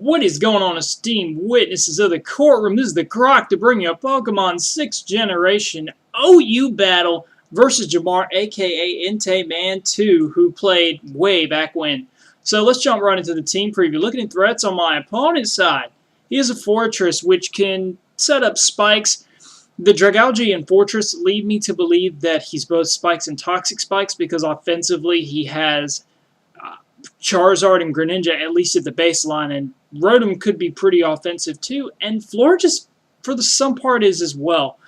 What is going on, esteemed witnesses of the courtroom? This is the Croc to bring you a Pokemon 6th Generation OU battle versus Jahmar, aka Entei Man 2, who played way back when. So let's jump right into the team preview. Looking at threats on my opponent's side, he has a Fortress which can set up spikes. The Dragalge and Fortress lead me to believe that he's both spikes and toxic spikes because offensively he has Charizard and Greninja at least at the baseline, and Rotom could be pretty offensive too, and Florges for the some part is as well.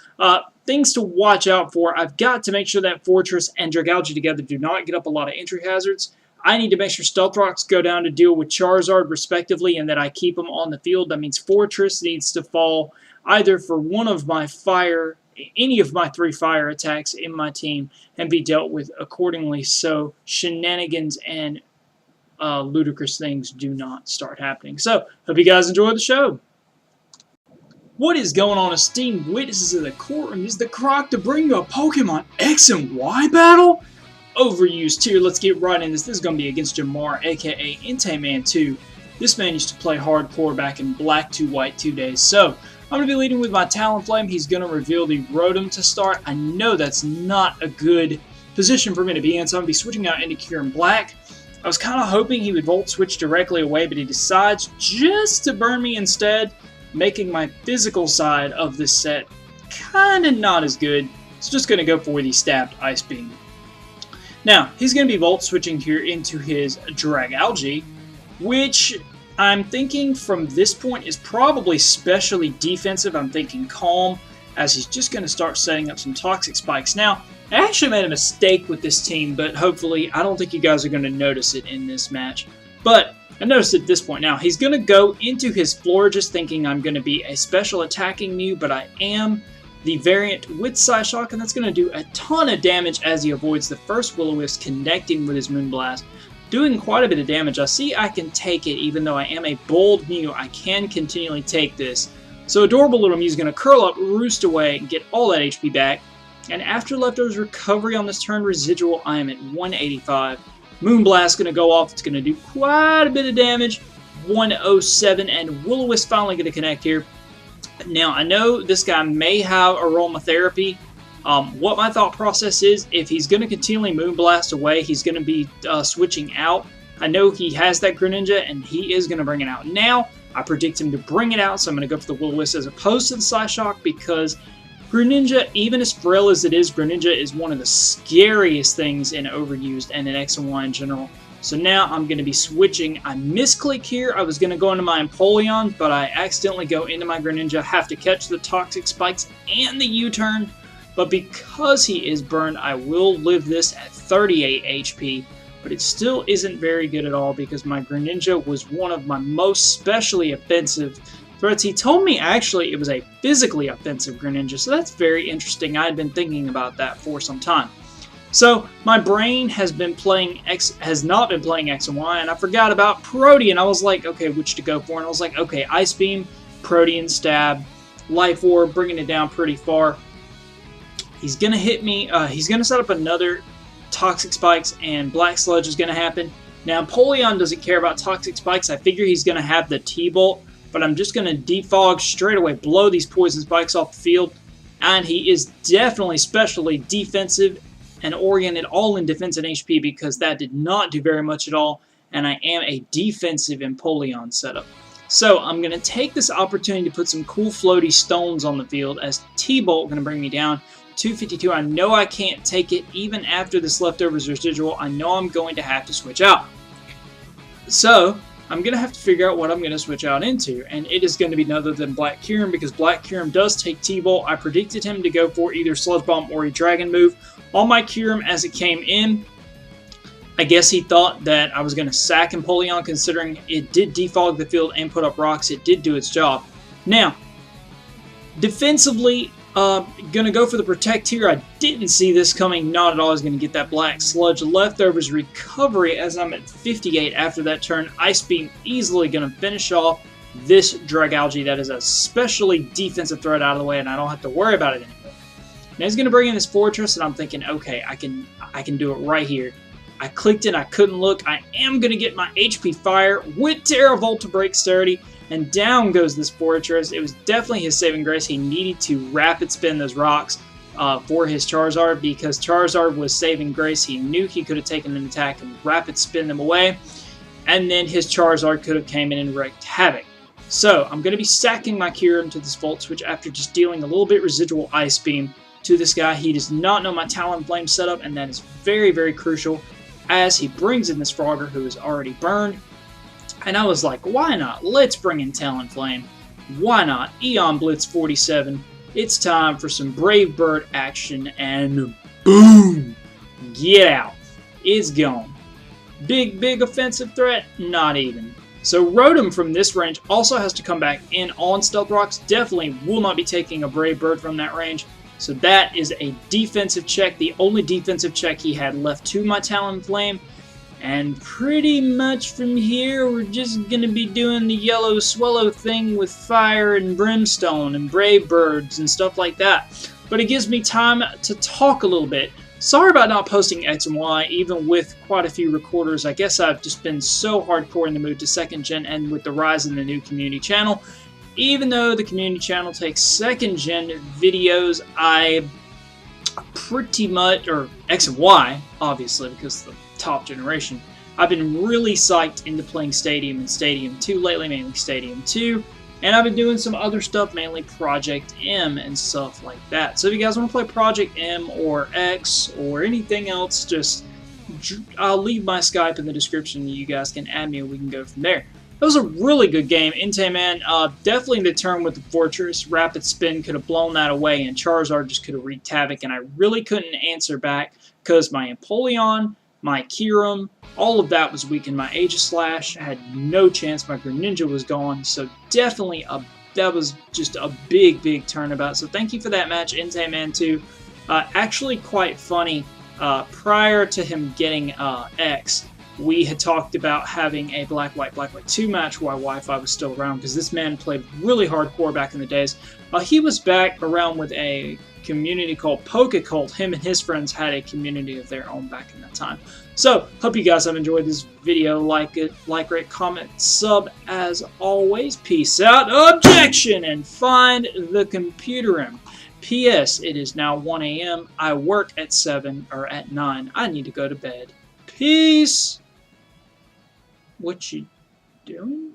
Things to watch out for. I've got to make sure that Fortress and Dragalge together do not get up a lot of entry hazards. I need to make sure Stealth Rocks go down to deal with Charizard respectively and that I keep them on the field. That means Fortress needs to fall either for one of my any of my 3 fire attacks in my team and be dealt with accordingly so shenanigans and ludicrous things do not start happening. So, hope you guys enjoy the show. What is going on, esteemed witnesses of the courtroom? This is the Croc to bring you a Pokemon X and Y battle? Overused here. Let's get right in this. This is going to be against Jahmar, aka Entei Man 2. This man used to play hardcore back in Black 2 White 2 days. So, I'm going to be leading with my Talonflame. He's going to reveal the Rotom to start. I know that's not a good position for me to be in, so I'm going to be switching out into Kyurem Black. I was kind of hoping he would Volt Switch directly away, but he decides just to burn me instead, making my physical side of this set kind of not as good. So just going to go for the Stabbed Ice Beam. Now, he's going to be Volt Switching here into his Dragalge, which I'm thinking from this point is probably specially defensive. I'm thinking Calm, as he's just going to start setting up some Toxic Spikes. Now, I actually made a mistake with this team, but hopefully I don't think you guys are going to notice it in this match. But I noticed at this point now, he's going to go into his Florges thinking I'm going to be a special attacking Mew, but I am the variant with Psyshock, and that's going to do a ton of damage as he avoids the first Will-O-Wisp connecting with his Moonblast, doing quite a bit of damage. I see I can take it, even though I am a bold Mew, I can continually take this. So Adorable Little Mew is going to curl up, roost away, and get all that HP back. And after Leftovers recovery on this turn residual, I am at 185. Moonblast going to go off. It's going to do quite a bit of damage. 107, and Will-O-Wisp finally going to connect here. Now, I know this guy may have Aromatherapy. What my thought process is, if he's going to continually Moonblast away, he's going to be switching out. I know he has that Greninja, and he is going to bring it out. Now, I predict him to bring it out, so I'm going to go for the Will-O-Wisp as opposed to the Psyshock because Greninja, even as frail as it is, Greninja is one of the scariest things in Overused and in X and Y in general. So now I'm going to be switching. I misclick here. I was going to go into my Empoleon, but I accidentally go into my Greninja, have to catch the Toxic Spikes and the U-turn. But because he is burned, I will live this at 38 HP. But it still isn't very good at all because my Greninja was one of my most specially offensive threats. He told me actually it was a physically offensive Greninja, so that's very interesting. I had been thinking about that for some time. So my brain has not been playing X and Y, and I forgot about Protean. I was like, okay, which to go for? And I was like, okay, Ice Beam, Protean, Stab, Life Orb, bringing it down pretty far. He's gonna hit me. He's gonna set up another Toxic Spikes, and Black Sludge is gonna happen. Now Empoleon doesn't care about Toxic Spikes. I figure he's gonna have the T-Bolt, but I'm just going to defog straight away, blow these poison spikes off the field, and he is definitely specially defensive and oriented all in defense and HP because that did not do very much at all, and I am a defensive Empoleon setup. So I'm going to take this opportunity to put some cool floaty stones on the field as T-Bolt going to bring me down 252. I know I can't take it even after this Leftovers residual. I know I'm going to have to switch out. So I'm going to have to figure out what I'm going to switch out into, and it is going to be none other than Black Kyurem because Black Kyurem does take T-Bolt. I predicted him to go for either Sludge Bomb or a Dragon move. On my Kyurem as it came in, I guess he thought that I was going to sack Empoleon considering it did defog the field and put up rocks. It did do its job. Now, defensively, gonna go for the Protect here. I didn't see this coming, not at all. I was gonna get that Black Sludge. Leftovers recovery as I'm at 58 after that turn. Ice Beam easily gonna finish off this Dragalge. That is a specially defensive threat out of the way, and I don't have to worry about it anymore. Now he's gonna bring in his Fortress, and I'm thinking, okay, I can do it right here. I clicked it, I couldn't look. I am going to get my HP fire with Terravolta to break sturdy, and down goes this Fortress. It was definitely his saving grace. He needed to rapid spin those rocks for his Charizard, because Charizard was saving grace. He knew he could have taken an attack and rapid spin them away, and then his Charizard could have came in and wreaked havoc. So I'm going to be sacking my Kyurem to this Volt Switch after just dealing a little bit residual Ice Beam to this guy. He does not know my Talonflame setup, and that is very, very crucial, as he brings in this Frogger who is already burned. And I was like, why not? Let's bring in Talonflame. Why not? Eon Blitz 47. It's time for some Brave Bird action, and boom! Get out. It's gone. Big offensive threat? Not even. So Rotom from this range also has to come back in on Stealth Rocks. Definitely will not be taking a Brave Bird from that range. So that is a defensive check, the only defensive check he had left to my Talonflame. And pretty much from here, we're just going to be doing the Yellow Swallow thing with Fire and Brimstone and Brave Birds and stuff like that. But it gives me time to talk a little bit. Sorry about not posting X and Y, even with quite a few recorders. I guess I've just been so hardcore in the move to 2nd Gen, and with the rise in the new community channel. Even though the community channel takes 2nd Gen videos, I pretty much, or X and Y, obviously, because the top generation, I've been really psyched into playing Stadium and Stadium 2 lately, mainly Stadium 2, and I've been doing some other stuff, mainly Project M and stuff like that. So if you guys want to play Project M or X or anything else, just I'll leave my Skype in the description. You guys can add me and we can go from there. That was a really good game. Entei, man, definitely the turn with the Fortress. Rapid Spin could have blown that away, and Charizard just could have wreaked havoc, and I really couldn't answer back because my Empoleon, my Kyurem, all of that was weakened. My Aegislash had no chance. My Greninja was gone. So definitely that was just a big turnabout. So thank you for that match, Entei Man 2. Actually quite funny. Prior to him getting X, we had talked about having a Black-White 2 match while Wi-Fi was still around, because this man played really hardcore back in the days. He was back around with a community called Pokecult. Him and his friends had a community of their own back in that time. So, hope you guys have enjoyed this video. Like it, rate, comment, sub as always. Peace out. Objection! And find the computer room. P.S. It is now 1 a.m. I work at 7 or at 9. I need to go to bed. Peace! What you doing?